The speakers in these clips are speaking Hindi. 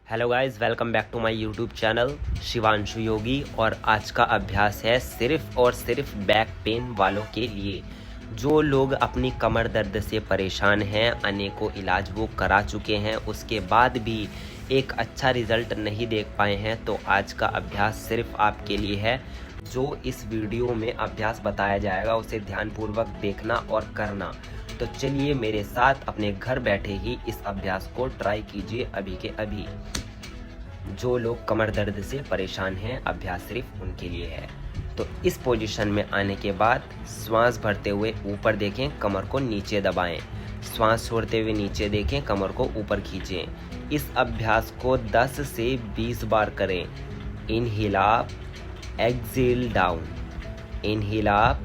Hello guys, welcome back to my YouTube channel Shivanshu Yogi. और आज का अभ्यास है सिर्फ और सिर्फ बैक पेन वालों के लिए। जो लोग अपनी कमर दर्द से परेशान हैं, अनेकों इलाज वो करा चुके हैं, उसके बाद भी एक अच्छा रिजल्ट नहीं देख पाए हैं, तो आज का अभ्यास सिर्फ आपके लिए है। जो इस वीडियो में अभ्यास बताया जाएगा उसे ध्यानपूर्वक देखना और करना। तो चलिए मेरे साथ अपने घर बैठे ही इस अभ्यास को ट्राई कीजिए अभी के अभी। जो लोग कमर दर्द से परेशान हैं, अभ्यास सिर्फ उनके लिए है। तो इस पोजीशन में आने के बाद श्वास भरते हुए ऊपर देखें, कमर को नीचे दबाएं। श्वास छोड़ते हुए नीचे देखें, कमर को ऊपर खींचें। इस अभ्यास को 10 से 20 बार करें। Inhale up, exhale down, inhale up,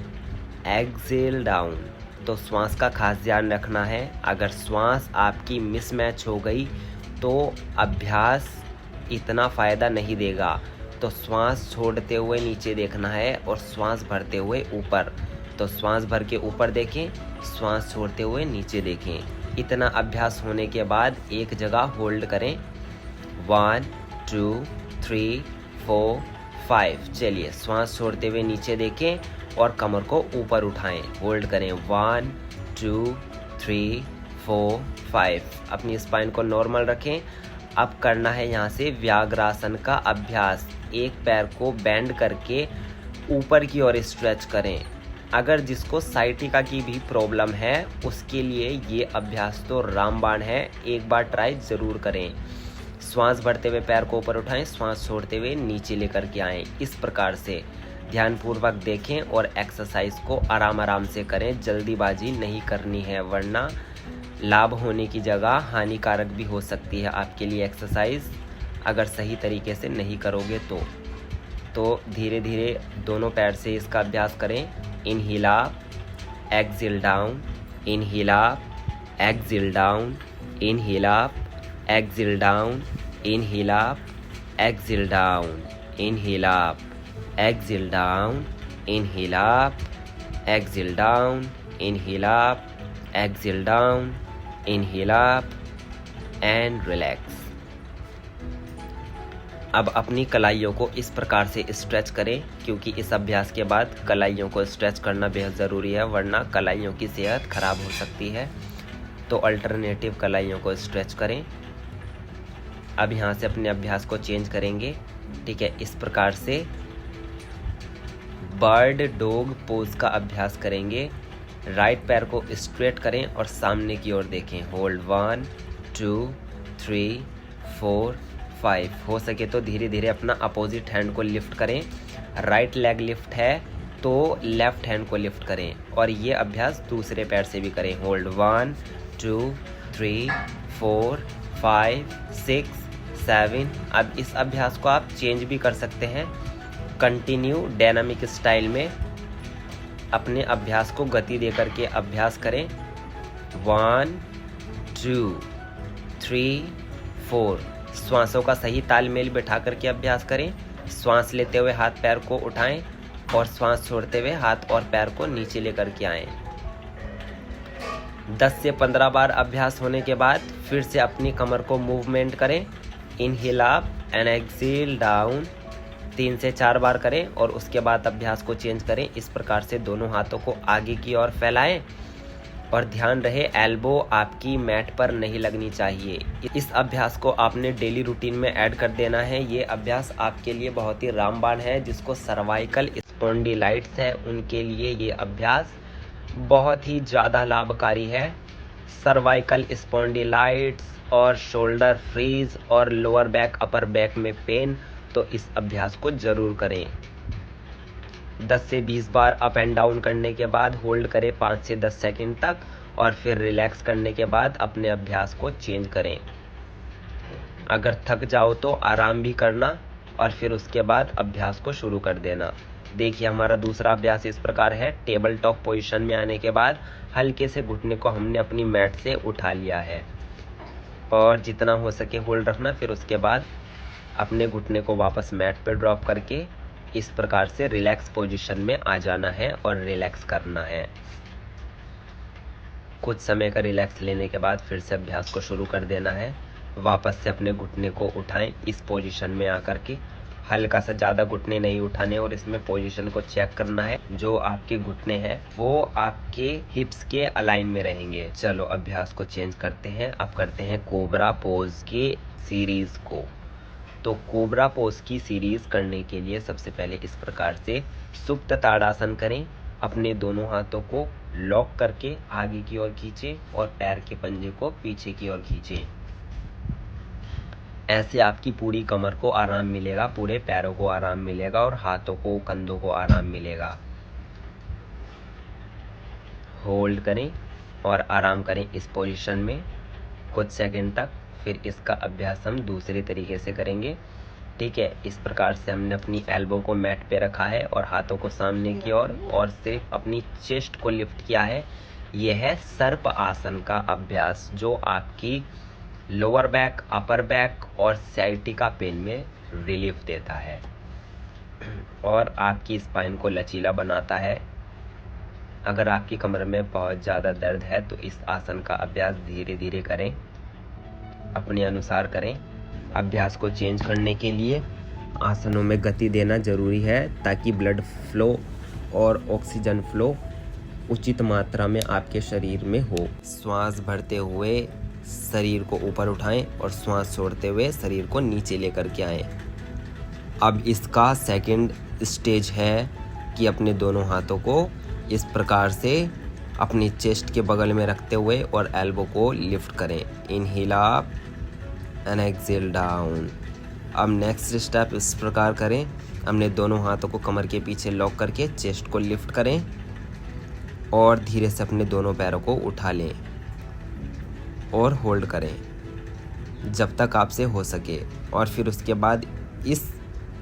exhale down. तो श्वास का खास ध्यान रखना है। अगर श्वास आपकी मिसमैच हो गई तो अभ्यास इतना फ़ायदा नहीं देगा। तो श्वास छोड़ते हुए नीचे देखना है और श्वास भरते हुए ऊपर। तो श्वास भर के ऊपर देखें, श्वास छोड़ते हुए नीचे देखें। इतना अभ्यास होने के बाद एक जगह होल्ड करें। 1 2 3 4 5। चलिए श्वास छोड़ते हुए नीचे देखें और कमर को ऊपर उठाएं। होल्ड करें 1 2 3 4 5। अपनी स्पाइन को नॉर्मल रखें। अब करना है यहाँ से व्याघ्रासन का अभ्यास। एक पैर को बेंड करके ऊपर की ओर स्ट्रेच करें। अगर जिसको साइटिका की भी प्रॉब्लम है उसके लिए ये अभ्यास तो रामबाण है, एक बार ट्राई ज़रूर करें। श्वास भरते हुए पैर को ऊपर उठाएं, श्वास छोड़ते हुए नीचे लेकर के आएँ। इस प्रकार से ध्यानपूर्वक देखें और एक्सरसाइज को आराम आराम से करें। जल्दीबाजी नहीं करनी है, वरना लाभ होने की जगह हानिकारक भी हो सकती है आपके लिए एक्सरसाइज, अगर सही तरीके से नहीं करोगे तो धीरे धीरे दोनों पैर से इसका अभ्यास करें। Inhale up, exhale down, inhale up, exhale down, inhale up, exhale down, inhale up, exhale down, inhale up, exhale down, inhale up, exhale down, inhale up, exhale down, inhale up and relax। अब अपनी कलाइयों को इस प्रकार से स्ट्रेच करें, क्योंकि इस अभ्यास के बाद कलाइयों को स्ट्रेच करना बेहद ज़रूरी है, वरना कलाइयों की सेहत खराब हो सकती है। तो अल्टरनेटिव कलाइयों को स्ट्रेच करें। अब यहाँ से अपने अभ्यास को चेंज करेंगे, ठीक है। इस प्रकार से बर्ड डॉग पोज का अभ्यास करेंगे। राइट पैर को स्ट्रेट करें और सामने की ओर देखें। होल्ड 1 2 3 4 5। हो सके तो धीरे धीरे अपना अपोजिट हैंड को लिफ्ट करें। राइट लेग लिफ्ट है तो लेफ्ट हैंड को लिफ्ट करें, और ये अभ्यास दूसरे पैर से भी करें। होल्ड 1 2 3 4 5 6 7। अब इस अभ्यास को आप चेंज भी कर सकते हैं। कंटिन्यू डायनामिक स्टाइल में अपने अभ्यास को गति देकर के अभ्यास करें। 1 2 3 4। श्वासों का सही तालमेल बैठा करके अभ्यास करें। श्वास लेते हुए हाथ पैर को उठाएं और श्वास छोड़ते हुए हाथ और पैर को नीचे लेकर के आएं। 10 से 15 बार अभ्यास होने के बाद फिर से अपनी कमर को मूवमेंट करें। Inhale up and exhale down 3 से 4 बार करें और उसके बाद अभ्यास को चेंज करें। इस प्रकार से दोनों हाथों को आगे की ओर फैलाएं और ध्यान रहे एल्बो आपकी मैट पर नहीं लगनी चाहिए। इस अभ्यास को आपने डेली रूटीन में ऐड कर देना है। ये अभ्यास आपके लिए बहुत ही रामबाण है। जिसको सर्वाइकल स्पॉन्डिलाइटिस है उनके लिए ये अभ्यास बहुत ही ज़्यादा लाभकारी है। सर्वाइकल स्पॉन्डिलाइटिस और शोल्डर फ्रीज और लोअर बैक अपर बैक में पेन, तो इस अभ्यास को ज़रूर करें। 10 से 20 बार अप एंड डाउन करने के बाद होल्ड करें 5 से 10 सेकंड तक, और फिर रिलैक्स करने के बाद अपने अभ्यास को चेंज करें। अगर थक जाओ तो आराम भी करना और फिर उसके बाद अभ्यास को शुरू कर देना। देखिए हमारा दूसरा अभ्यास इस प्रकार है। टेबल टॉप पोजीशन में आने के बाद हल्के से घुटने को हमने अपनी मैट से उठा लिया है और जितना हो सके होल्ड रखना। फिर उसके बाद अपने घुटने को वापस मैट पर ड्रॉप करके इस प्रकार से रिलैक्स पोजीशन में आ जाना है और रिलैक्स करना है। कुछ समय का रिलैक्स लेने के बाद फिर से अभ्यास को शुरू कर देना है। वापस से अपने घुटने को उठाएं इस पोजीशन में आकर के। हल्का सा ज़्यादा घुटने नहीं उठाने और इसमें पोजीशन को चेक करना है। जो आपके घुटने हैं वो आपके हिप्स के अलाइन में रहेंगे। चलो अभ्यास को चेंज करते हैं। अब करते हैं कोबरा पोज के सीरीज को। तो कोबरा पोज की सीरीज करने के लिए सबसे पहले इस प्रकार से सुप्त ताड़ासन करें। अपने दोनों हाथों को लॉक करके आगे की ओर खींचें और पैर के पंजे को पीछे की ओर खींचें। ऐसे आपकी पूरी कमर को आराम मिलेगा, पूरे पैरों को आराम मिलेगा और हाथों को, कंधों को आराम मिलेगा। होल्ड करें और आराम करें इस पोजीशन में कुछ सेकंड तक। फिर इसका अभ्यास हम दूसरे तरीके से करेंगे। ठीक है, इस प्रकार से हमने अपनी एल्बो को मैट पे रखा है और हाथों को सामने की ओर और सिर्फ अपनी चेस्ट को लिफ्ट किया है। यह है सर्प आसन का अभ्यास, जो आपकी लोअर बैक, अपर बैक और साइटिका पेन में रिलीफ देता है और आपकी स्पाइन को लचीला बनाता है। अगर आपकी कमर में बहुत ज़्यादा दर्द है तो इस आसन का अभ्यास धीरे धीरे करें, अपने अनुसार करें। अभ्यास को चेंज करने के लिए आसनों में गति देना ज़रूरी है ताकि ब्लड फ्लो और ऑक्सीजन फ्लो उचित मात्रा में आपके शरीर में हो। श्वास भरते हुए शरीर को ऊपर उठाएं और श्वास छोड़ते हुए शरीर को नीचे लेकर के आएं। अब इसका सेकंड स्टेज है कि अपने दोनों हाथों को इस प्रकार से अपनी चेस्ट के बगल में रखते हुए और एल्बो को लिफ्ट करें। Inhale up and exhale down. अब नेक्स्ट स्टेप इस प्रकार करें। अपने दोनों हाथों को कमर के पीछे लॉक करके चेस्ट को लिफ्ट करें और धीरे से अपने दोनों पैरों को उठा लें और होल्ड करें जब तक आपसे हो सके। और फिर उसके बाद इस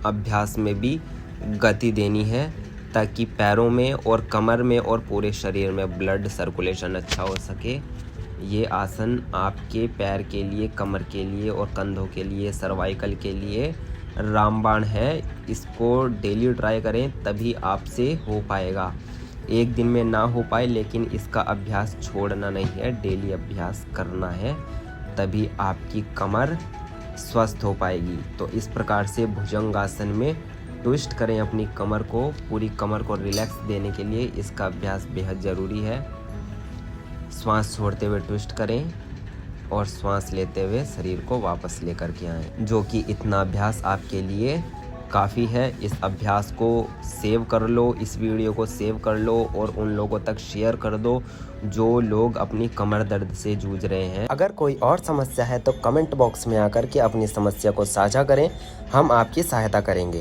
अभ्यास में भी गति देनी है ताकि पैरों में और कमर में और पूरे शरीर में ब्लड सर्कुलेशन अच्छा हो सके। ये आसन आपके पैर के लिए, कमर के लिए और कंधों के लिए, सर्वाइकल के लिए रामबाण है। इसको डेली ट्राई करें, तभी आपसे हो पाएगा। एक दिन में ना हो पाए लेकिन इसका अभ्यास छोड़ना नहीं है, डेली अभ्यास करना है, तभी आपकी कमर स्वस्थ हो पाएगी। तो इस प्रकार से भुजंगासन में ट्विस्ट करें अपनी कमर को। पूरी कमर को रिलैक्स देने के लिए इसका अभ्यास बेहद ज़रूरी है। श्वास छोड़ते हुए ट्विस्ट करें और श्वास लेते हुए शरीर को वापस लेकर के आएँ, जो कि इतना अभ्यास आपके लिए काफ़ी है। इस अभ्यास को सेव कर लो, इस वीडियो को सेव कर लो और उन लोगों तक शेयर कर दो जो लोग अपनी कमर दर्द से जूझ रहे हैं। अगर कोई और समस्या है तो कमेंट बॉक्स में आकर के अपनी समस्या को साझा करें, हम आपकी सहायता करेंगे।